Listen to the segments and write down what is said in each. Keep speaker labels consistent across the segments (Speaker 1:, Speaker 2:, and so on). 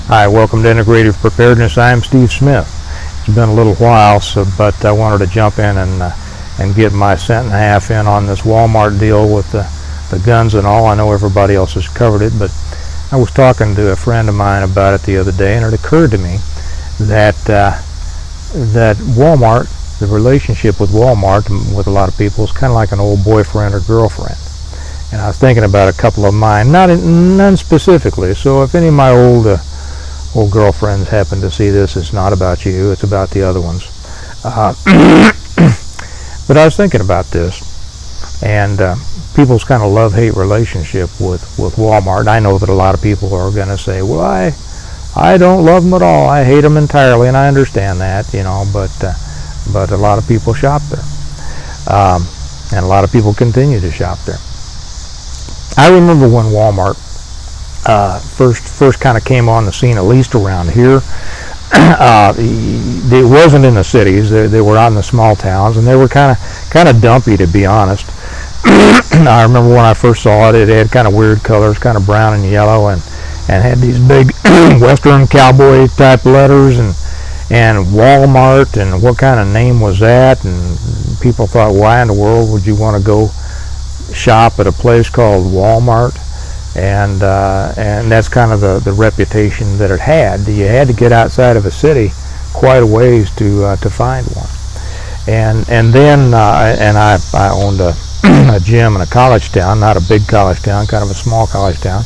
Speaker 1: Hi, welcome to Integrative Preparedness. I'm Steve Smith. It's been a little while, but I wanted to jump in and get my cent and a half in on this Walmart deal with the guns and all. I know everybody else has covered it, but I was talking to a friend of mine about it the other day, and it occurred to me that Walmart, the relationship with Walmart with a lot of people is kind of like an old boyfriend or girlfriend. And I was thinking about a couple of mine, none specifically. So if any of my old girlfriends happen to see this, it's not about you, it's about the other ones. But I was thinking about this, and people's kind of love-hate relationship with Walmart. I know that a lot of people are going to say, well, I don't love them at all, I hate them entirely, and I understand that, but a lot of people shop there, and a lot of people continue to shop there. I remember when Walmart first kind of came on the scene, at least around here. It wasn't in the cities; they were out in the small towns, and they were kind of dumpy, to be honest. I remember when I first saw it; it had kind of weird colors, kind of brown and yellow, and had these big Western cowboy type letters, and Walmart, and what kind of name was that? And people thought, why in the world would you want to go shop at a place called Walmart? And that's kind of the reputation that it had. You had to get outside of a city quite a ways to find one. And then I owned a gym in a college town, not a big college town, kind of a small college town,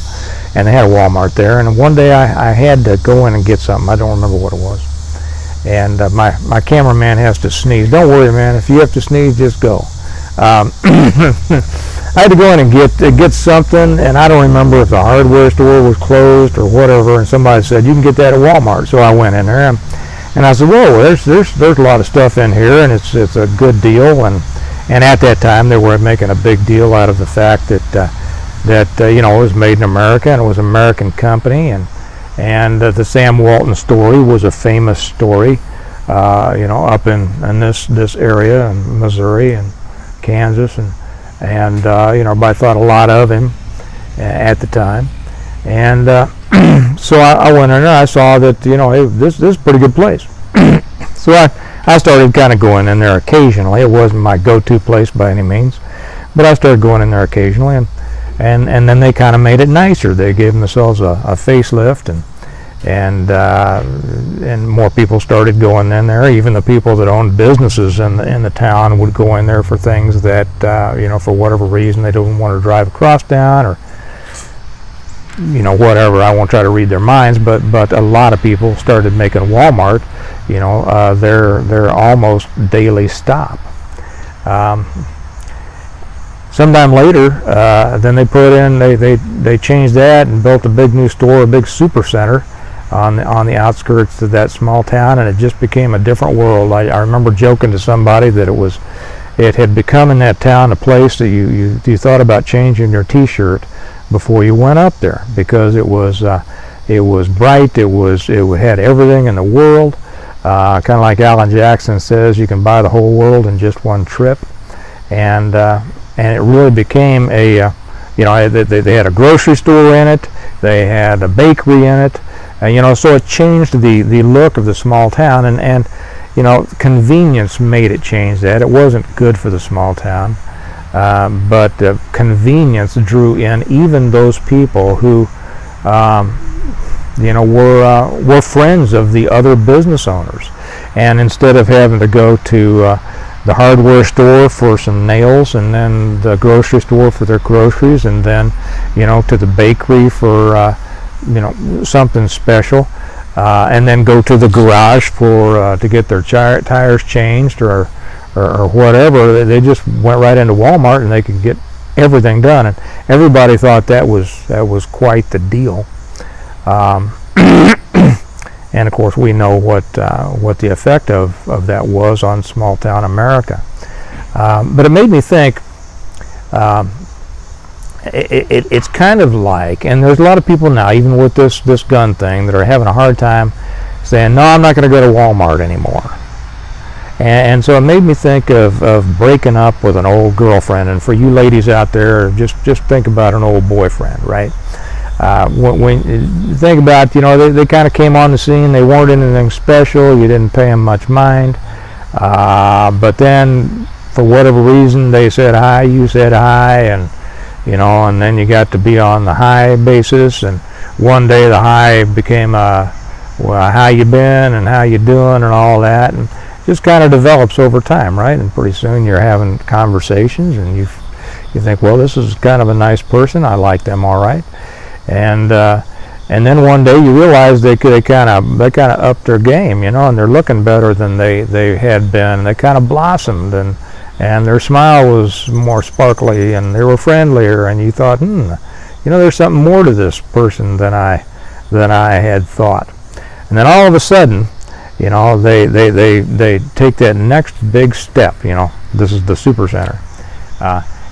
Speaker 1: and they had a Walmart there. And one day I had to go in and get something. I don't remember what it was. And my cameraman has to sneeze. Don't worry, man. If you have to sneeze, just go. I had to go in and get something, and I don't remember if the hardware store was closed or whatever, and somebody said, you can get that at Walmart. So I went in there, and I said, whoa, there's a lot of stuff in here, and it's a good deal. And at that time, they were making a big deal out of the fact that it was made in America, and it was an American company, and the Sam Walton story was a famous story, up in this area in Missouri and Kansas, and everybody thought a lot of him at the time. And so I went in there. I saw that hey, this is a pretty good place. So I started kind of going in there occasionally. It wasn't my go-to place by any means, but I started going in there occasionally, and then they kind of made it nicer. They gave themselves a facelift, and more people started going in there. Even the people that owned businesses in the town would go in there for things that for whatever reason they don't want to drive across town, or whatever. I won't try to read their minds, but a lot of people started making Walmart their almost daily stop. Sometime later, then they changed that and built a big new store, a big super center on the outskirts of that small town, and it just became a different world. I remember joking to somebody that it had become in that town a place that you thought about changing your T-shirt before you went up there, because it was bright, it had everything in the world, kind of like Alan Jackson says, you can buy the whole world in just one trip, and it really became they had a grocery store in it, they had a bakery in it. So it changed the look of the small town, and convenience made it change that. It wasn't good for the small town, but convenience drew in even those people who, were friends of the other business owners. And instead of having to go to the hardware store for some nails, and then the grocery store for their groceries, and then to the bakery for something special, and then go to the garage to get their tires changed or whatever. They just went right into Walmart and they could get everything done, and everybody thought that was quite the deal. And of course, we know what the effect of that was on small town America. But it made me think. It's kind of like, and there's a lot of people now, even with this gun thing, that are having a hard time saying, no, I'm not going to go to Walmart anymore. And so it made me think of breaking up with an old girlfriend. And for you ladies out there, just think about an old boyfriend, right? when you think about, they kind of came on the scene. They weren't anything special. You didn't pay them much mind. But then, for whatever reason, they said hi, you said hi, and then you got to be on the hi basis. And one day the hi became well, how you been and how you doing and all that, and just kind of develops over time, right? And pretty soon you're having conversations, and you think, well, this is kind of a nice person. I like them, all right. And then one day you realize they kind of upped their game, and they're looking better than they had been. They kind of blossomed, and their smile was more sparkly, and they were friendlier. And you thought, there's something more to this person than I had thought. And then all of a sudden, they take that next big step. This is the super center,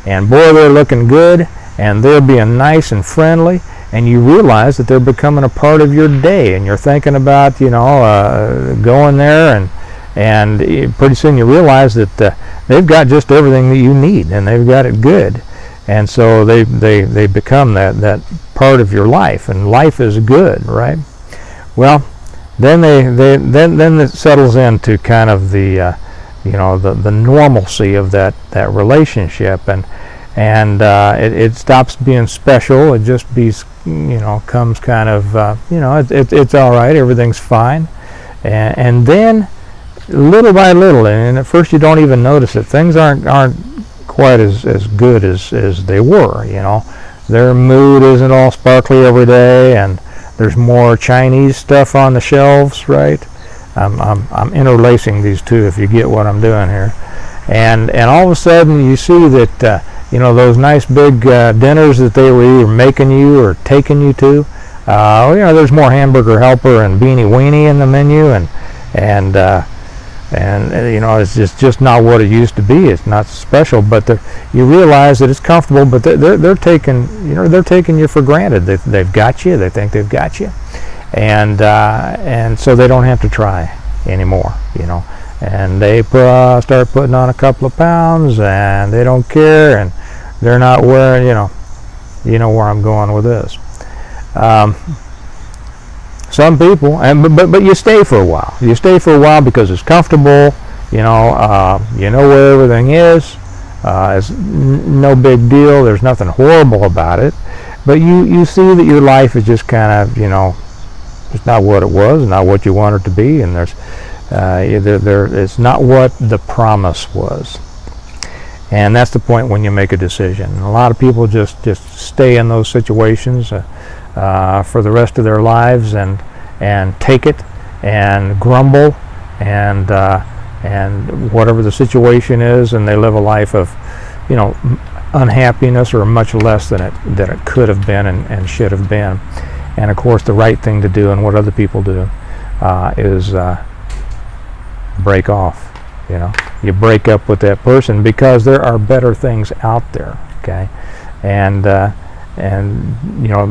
Speaker 1: and boy, they're looking good, and they're being nice and friendly. And you realize that they're becoming a part of your day, and you're thinking about, going there, and pretty soon you realize that they've got just everything that you need, and they've got it good, and so they become that part of your life, and life is good, right? Well, then then it settles into kind of the the normalcy of that relationship, and it stops being special. It just comes kind of it's all right, everything's fine, and then little by little, and at first you don't even notice it, things aren't quite as good as they were. Their mood isn't all sparkly every day, and there's more Chinese stuff on the shelves, right? I'm interlacing these two, if you get what I'm doing here, and all of a sudden you see that those nice big dinners that they were either making you or taking you to, there's more Hamburger Helper and Beanie Weenie in the menu, and it's just not what it used to be. It's not special, but you realize that it's comfortable, but they're taking you for granted. They've got you. They think they've got you, and so they don't have to try anymore. And they start putting on a couple of pounds, and they don't care, and they're not wearing, where I'm going with this. Some people, but you stay for a while. You stay for a while because it's comfortable. You know where everything is. It's no big deal. There's nothing horrible about it. But you see that your life is just kind of, it's not what it was, not what you want it to be, and it's not what the promise was. And that's the point when you make a decision. And a lot of people just stay in those situations for the rest of their lives and take it and grumble and whatever the situation is, and they live a life of unhappiness, or much less than it could have been and should have been. And of course, the right thing to do, and what other people do, is break off. You break up with that person because there are better things out there. Okay, and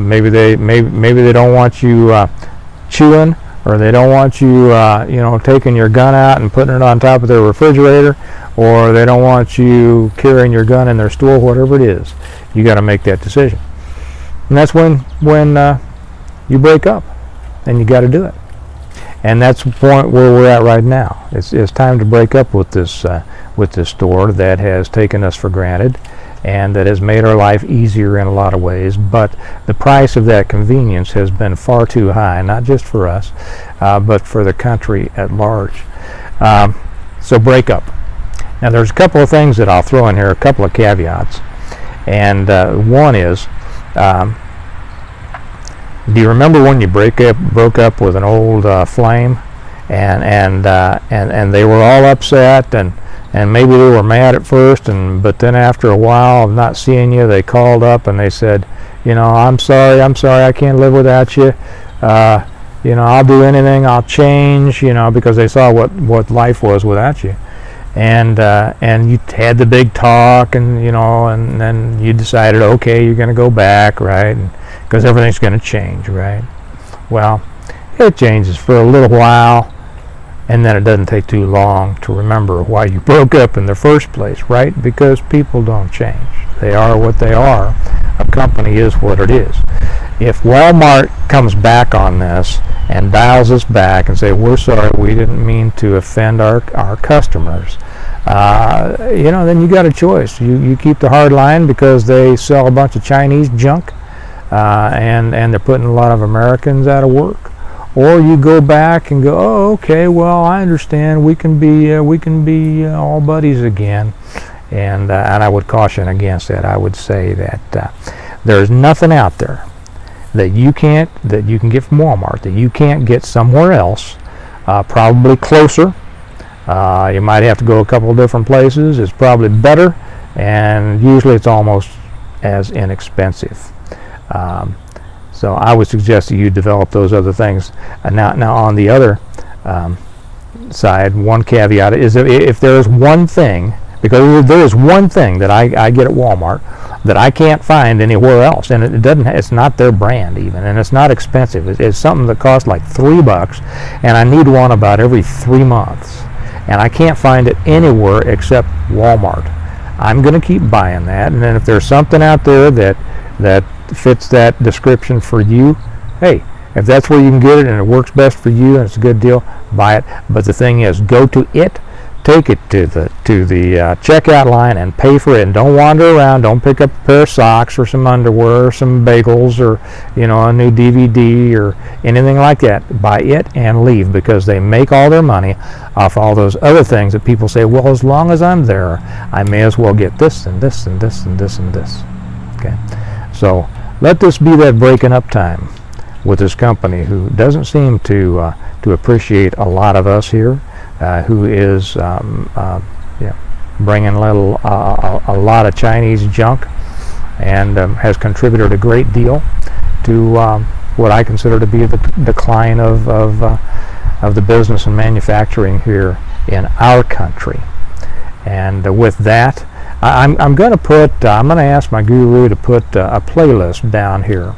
Speaker 1: maybe they don't want you chewing, or they don't want you taking your gun out and putting it on top of their refrigerator, or they don't want you carrying your gun in their store. Whatever it is, you got to make that decision, and that's when you break up, and you got to do it. And that's the point where we're at right now. It's time to break up with this store that has taken us for granted, and that has made our life easier in a lot of ways. But the price of that convenience has been far too high, not just for us, but for the country at large. So break up. Now there's a couple of things that I'll throw in here, a couple of caveats, and one is. Do you remember when you broke up with an old flame, and they were all upset, and maybe they were mad at first, but then after a while of not seeing you, they called up and they said, I'm sorry, I can't live without you. I'll do anything, I'll change, because they saw what life was without you, and you had the big talk, and and then you decided, okay, you're going to go back, right? Because everything's going to change, right? Well, it changes for a little while, and then it doesn't take too long to remember why you broke up in the first place, right? Because people don't change. They are what they are. A company is what it is. If Walmart comes back on this and dials us back and say, we're sorry, we didn't mean to offend our customers, then you got a choice. You keep the hard line because they sell a bunch of Chinese junk, and they're putting a lot of Americans out of work, or you go back and go, oh, okay, well, I understand, we can be all buddies again, and I would caution against that. I would say that there's nothing out there that you can get from Walmart that you can't get somewhere else, probably closer. You might have to go a couple of different places. It's probably better, and usually it's almost as inexpensive. So I would suggest that you develop those other things. Now on the other side, one caveat is if there is one thing, because there is one thing that I get at Walmart that I can't find anywhere else, and it's not their brand even, and it's not expensive. It's something that costs like $3, and I need one about every 3 months, and I can't find it anywhere except Walmart. I'm going to keep buying that, and then if there's something out there that fits that description for you, hey, if that's where you can get it and it works best for you and it's a good deal, buy it. But the thing is, go to it, take it to the checkout line and pay for it, and don't wander around. Don't pick up a pair of socks or some underwear or some bagels or a new DVD or anything like that. Buy it and leave, because they make all their money off all those other things that people say, well, as long as I'm there, I may as well get this and this and this and this and this. Okay, so let this be that breaking up time with this company who doesn't seem to appreciate a lot of us here, who is bringing a lot of Chinese junk, and has contributed a great deal to what I consider to be the decline of the business and manufacturing here in our country. And with that, I'm going to ask my guru to put a playlist down here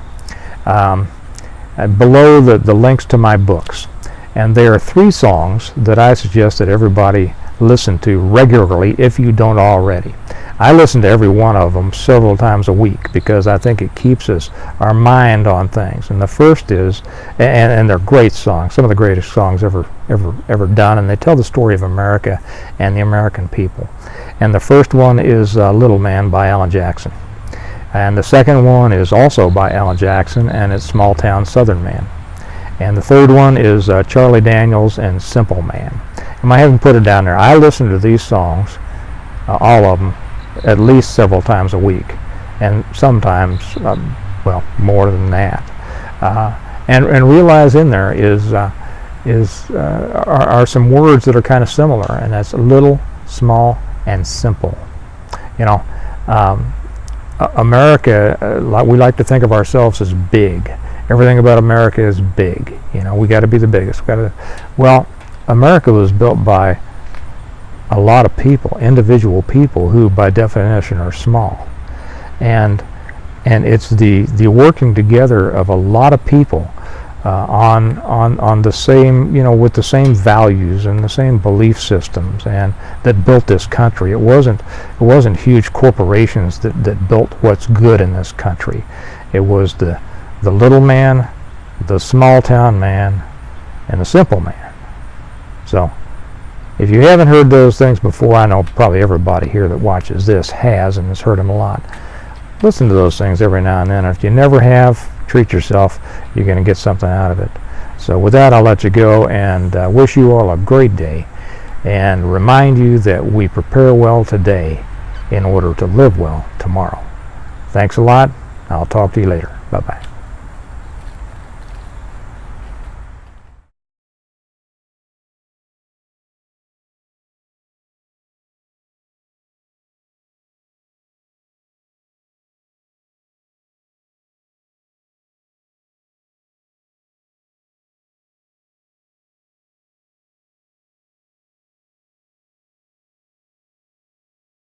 Speaker 1: below the links to my books. And there are 3 songs that I suggest that everybody listen to regularly if you don't already. I listen to every one of them several times a week because I think it keeps our mind on things. And the first is, and they're great songs, some of the greatest songs ever done, and they tell the story of America and the American people. And the first one is Little Man by Alan Jackson. And the second one is also by Alan Jackson, and it's Small Town Southern Man. And the third one is Charlie Daniels and Simple Man. And I haven't put it down there. I listen to these songs, all of them, at least several times a week, and sometimes, more than that. And realize in there are some words that are kind of similar, and that's little, small, and simple. America, we like to think of ourselves as big. Everything about America is big. We got to be the biggest. Well, America was built by a lot of people, individual people, who by definition are small, and it's the working together of a lot of people on the same, with the same values and the same belief systems, and that built this country. It wasn't huge corporations that built what's good in this country. It was the little man, the small town man, and the simple man. So if you haven't heard those things before, I know probably everybody here that watches this has and has heard them a lot. Listen to those things every now and then. If you never have, treat yourself. You're going to get something out of it. So with that, I'll let you go, and wish you all a great day, and remind you that we prepare well today in order to live well tomorrow. Thanks a lot. I'll talk to you later. Bye-bye.